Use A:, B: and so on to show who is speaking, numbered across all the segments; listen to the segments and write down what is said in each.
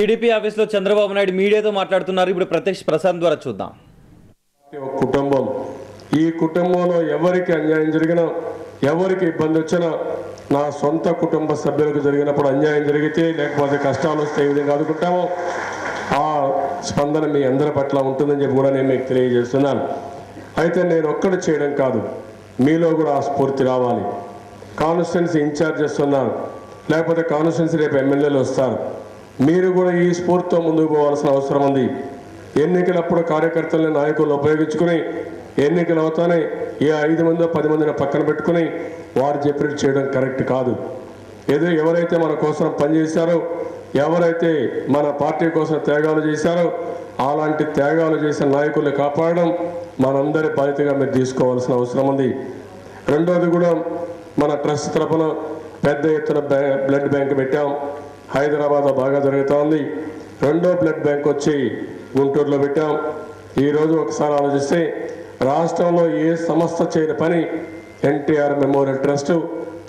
A: TDP ఆఫీస్లో చంద్రబాబు నాయుడు మీడియాతో మాట్లాడుతున్నారు. ఇప్పుడు ప్రత్యక్ష ప్రసారం ద్వారా చూద్దాం.
B: కుటుంబం, ఈ కుటుంబంలో ఎవరికి అన్యాయం జరిగినా, ఎవరికి ఇబ్బంది వచ్చినా, నా సొంత కుటుంబ సభ్యులకు జరిగినప్పుడు అన్యాయం జరిగితే, లేకపోతే కష్టాలు వస్తే ఏ విధంగా ఆదుకుంటామో ఆ స్పందన మీ అందరి పట్ల ఉంటుందని చెప్పి కూడా నేను మీకు తెలియజేస్తున్నాను. అయితే నేను ఒక్కటి చేయడం కాదు, మీలో కూడా ఆ స్ఫూర్తి రావాలి. కాన్స్టిట్యున్సీ ఇన్ఛార్జెస్ ఉన్నారు, లేకపోతే కాన్స్టిట్యున్సీ రేపు ఎమ్మెల్యేలు వస్తారు. మీరు కూడా ఈ స్ఫూర్తితో ముందుకు పోవాల్సిన అవసరం ఉంది. ఎన్నికలప్పుడు కార్యకర్తలని నాయకులను ఉపయోగించుకుని ఎన్నికలు అవుతానే ఏ 5 మందో 10 మందిని పక్కన పెట్టుకుని వారు చెప్పినట్టు చేయడం కరెక్ట్ కాదు. ఏదో ఎవరైతే మన కోసం పనిచేశారో, ఎవరైతే మన పార్టీ కోసం త్యాగాలు చేశారో అలాంటి త్యాగాలు చేసిన నాయకుల్ని కాపాడడం మనందరి బాధ్యతగా మీరు తీసుకోవాల్సిన అవసరం ఉంది. రెండోది కూడా మన ట్రస్ట్ తరఫున పెద్ద ఎత్తున బ్లడ్ బ్యాంక్ పెట్టాం. హైదరాబాద్లో బాగా జరుగుతూ ఉంది. రెండో బ్లడ్ బ్యాంక్ వచ్చి గుంటూరులో పెట్టాం. ఈరోజు ఒకసారి ఆలోచిస్తే రాష్ట్రంలో ఏ సంస్థ చేయని పని NTR memorial trust,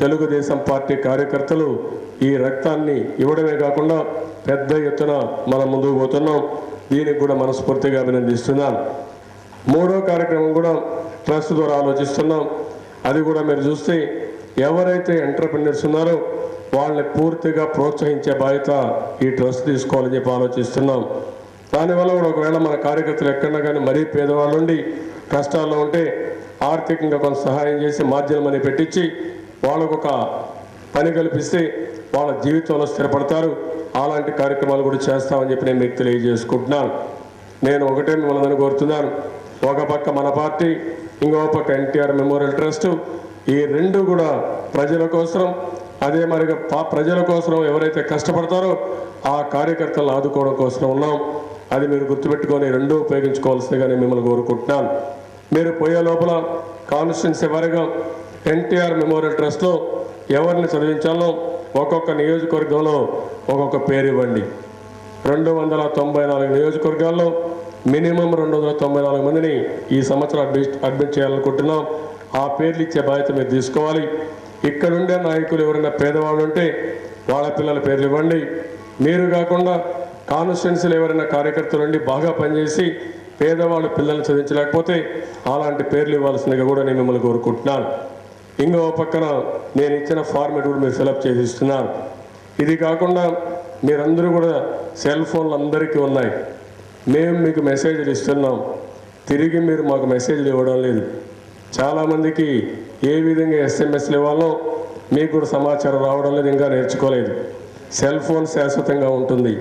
B: Telugu Desam party కార్యకర్తలు ఈ రక్తాన్ని ఇవ్వడమే కాకుండా పెద్ద ఎత్తున మనం ముందుకు పోతున్నాం. దీనికి కూడా మనస్ఫూర్తిగా అభినందిస్తున్నాను. మూడో కార్యక్రమం కూడా ట్రస్ట్ ద్వారా ఆలోచిస్తున్నాం. అది కూడా మీరు చూస్తే ఎవరైతే ఎంటర్‌ప్రెన్యూర్స్ ఉన్నారో వాళ్ళని పూర్తిగా ప్రోత్సహించే బాధ్యత ఈ ట్రస్ట్ తీసుకోవాలని చెప్పి ఆలోచిస్తున్నాం. దానివల్ల కూడా ఒకవేళ మన కార్యకర్తలు ఎక్కడన్నా కానీ మరీ పేదవాళ్ళు ఉండి కష్టాల్లో ఉంటే ఆర్థికంగా కొంత సహాయం చేసి మార్జిన్ మనీ పెట్టించి వాళ్ళకు ఒక పని కల్పిస్తే వాళ్ళ జీవితంలో స్థిరపడతారు. అలాంటి కార్యక్రమాలు కూడా చేస్తామని చెప్పి నేను మీకు తెలియజేసుకుంటున్నాను. నేను ఒకటే మిమ్మల్ని కోరుతున్నాను, ఒక పక్క మన పార్టీ, ఇంకో పక్క ఎన్టీఆర్ మెమోరియల్ ట్రస్ట్, ఈ రెండు కూడా ప్రజల కోసం, అదే మరిగా ప్రజల కోసం ఎవరైతే కష్టపడతారో ఆ కార్యకర్తలను ఆదుకోవడం కోసం ఉన్నాం. అది మీరు గుర్తుపెట్టుకొని రెండూ ఉపయోగించుకోవాల్సిందిగా నేను మిమ్మల్ని కోరుకుంటున్నాను. మీరు పోయే లోపల కాన్స్టిట్యున్సీ వారిగా ఎన్టీఆర్ మెమోరియల్ ట్రస్ట్లో ఎవరిని చదివించాలో ఒక్కొక్క నియోజకవర్గంలో ఒక్కొక్క పేరు ఇవ్వండి. 294 నియోజకవర్గాల్లో మినిమం 294 మందిని ఈ సంవత్సరం అడ్మిట్ చేయాలనుకుంటున్నాం. ఆ పేర్లు ఇచ్చే బాధ్యత మీరు తీసుకోవాలి. ఇక్కడుండే నాయకులు ఎవరైనా పేదవాళ్ళు ఉంటే వాళ్ళ పిల్లల పేర్లు ఇవ్వండి. మీరు కాకుండా కాన్స్టిట్యున్సీలో ఎవరైనా కార్యకర్తలు ఉండి బాగా పనిచేసి పేదవాళ్ళు పిల్లల్ని చదివించలేకపోతే అలాంటి పేర్లు ఇవ్వాల్సిందిగా కూడా నేను మిమ్మల్ని కోరుకుంటున్నాను. ఇంకో పక్కన నేను ఇచ్చిన ఫార్మేట్ కూడా మీరు ఫిలప్ చేసి ఇస్తున్నారు. ఇది కాకుండా మీరందరూ కూడా సెల్ ఫోన్లు అందరికీ ఉన్నాయి. మేము మీకు మెసేజ్లు ఇస్తున్నాం, తిరిగి మీరు మాకు మెసేజ్లు ఇవ్వడం లేదు. చాలామందికి ఏ విధంగా ఎస్ఎంఎస్లు ఇవ్వాలో మీకు కూడా సమాచారం రావడం లేదు, ఇంకా నేర్చుకోలేదు. సెల్ ఫోన్ శాశ్వతంగా ఉంటుంది.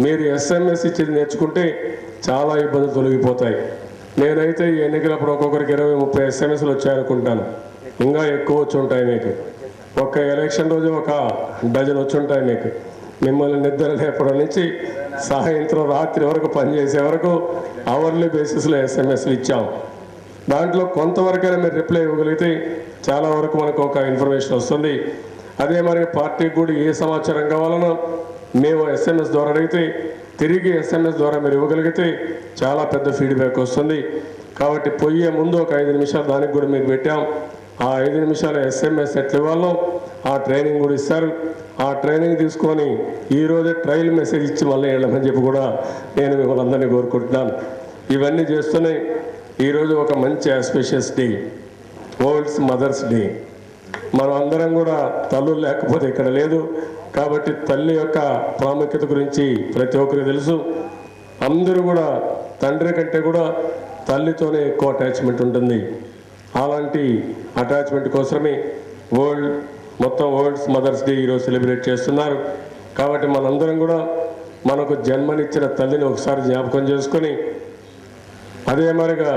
B: మీరు ఎస్ఎంఎస్ ఇచ్చేది నేర్చుకుంటే చాలా ఇబ్బందులు తొలగిపోతాయి. నేనైతే ఈ ఎన్నికలప్పుడు ఒక్కొక్కరికి 20-30 ఎస్ఎంఎస్లు వచ్చాయనుకుంటాను. ఇంకా ఎక్కువ వచ్చి ఉంటాయి మీకు. ఒక్క ఎలక్షన్ రోజు ఒక డజన్ వచ్చి ఉంటాయి మీకు. మిమ్మల్ని నిద్ర లేపడం నుంచి సాయంత్రం రాత్రి వరకు పనిచేసే వరకు అవర్లీ బేసిస్లో ఎస్ఎంఎస్లు ఇచ్చాం. దాంట్లో కొంతవరకైనా మీరు రిప్లై ఇవ్వగలిగితే చాలా వరకు మనకు ఒక ఇన్ఫర్మేషన్ వస్తుంది. అదే మరి పార్టీకి కూడా ఏ సమాచారం కావాలన్నా మేము ఎస్ఎంఎస్ ద్వారా అడిగితే తిరిగి ఎస్ఎంఎస్ ద్వారా మీరు ఇవ్వగలిగితే చాలా పెద్ద ఫీడ్బ్యాక్ వస్తుంది. కాబట్టి పోయే ముందు ఒక 5 నిమిషాలు దానికి కూడా మీకు పెట్టాం. ఆ 5 నిమిషాలు ఎస్ఎంఎస్ ఎట్లా ఇవ్వాలో ఆ ట్రైనింగ్ కూడా ఇస్తారు. ఆ ట్రైనింగ్ తీసుకొని ఈరోజే ట్రయల్ మెసేజ్ ఇచ్చి మళ్ళీ వెళ్ళమని చెప్పి కూడా నేను మిమ్మల్ని అందరినీ కోరుకుంటున్నాను. ఇవన్నీ చేస్తూనే ఈరోజు ఒక మంచి auspicious day, world's mother's day. మనం అందరం కూడా తల్లులు లేకపోతే ఇక్కడ లేదు. కాబట్టి తల్లి యొక్క ప్రాముఖ్యత గురించి ప్రతి ఒక్కరికి తెలుసు. అందరూ కూడా తండ్రి కంటే కూడా తల్లితోనే ఎక్కువ అటాచ్మెంట్ ఉంటుంది. అలాంటి అటాచ్మెంట్ కోసమే మొత్తం వరల్డ్స్ మదర్స్ డే ఈరోజు సెలబ్రేట్ చేస్తున్నారు. కాబట్టి మనందరం కూడా మనకు జన్మనిచ్చిన తల్లిని ఒకసారి జ్ఞాపకం చేసుకొని, అదే మరిగా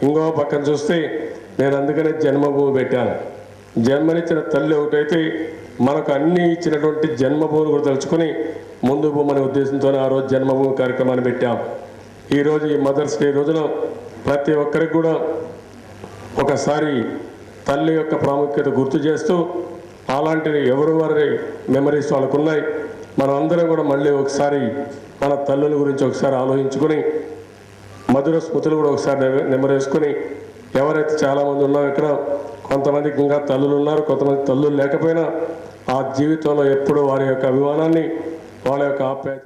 B: ఇంకో పక్కన చూస్తే నేను అందుకనే జన్మభూమి పెట్టాను. జన్మనిచ్చిన తల్లి ఒకటైతే మనకు అన్నీ ఇచ్చినటువంటి జన్మభూమిని కూడా తలుచుకొని ముందు పోమనే ఉద్దేశంతోనే ఆ రోజు జన్మభూమి కార్యక్రమాన్ని పెట్టాం. ఈరోజు ఈ మదర్స్ డే రోజున ప్రతి ఒక్కరికి కూడా ఒకసారి తల్లి యొక్క ప్రాముఖ్యత గుర్తు చేస్తూ, అలాంటివి ఎవరు వారి మెమరీస్ వాళ్ళకు ఉన్నాయి. మనం అందరం కూడా మళ్ళీ ఒకసారి మన తల్లుల గురించి ఒకసారి ఆలోచించుకొని మధుర స్మృతులు కూడా ఒకసారి నెమరేసుకొని, ఎవరైతే చాలామంది ఉన్నారో ఇక్కడ కొంతమందికి ఇంకా తల్లులు ఉన్నారు, కొంతమంది తల్లులు లేకపోయినా ఆ జీవితంలో ఎప్పుడూ వారి యొక్క అభిమానాన్ని, వాళ్ళ యొక్క ఆప్యాయత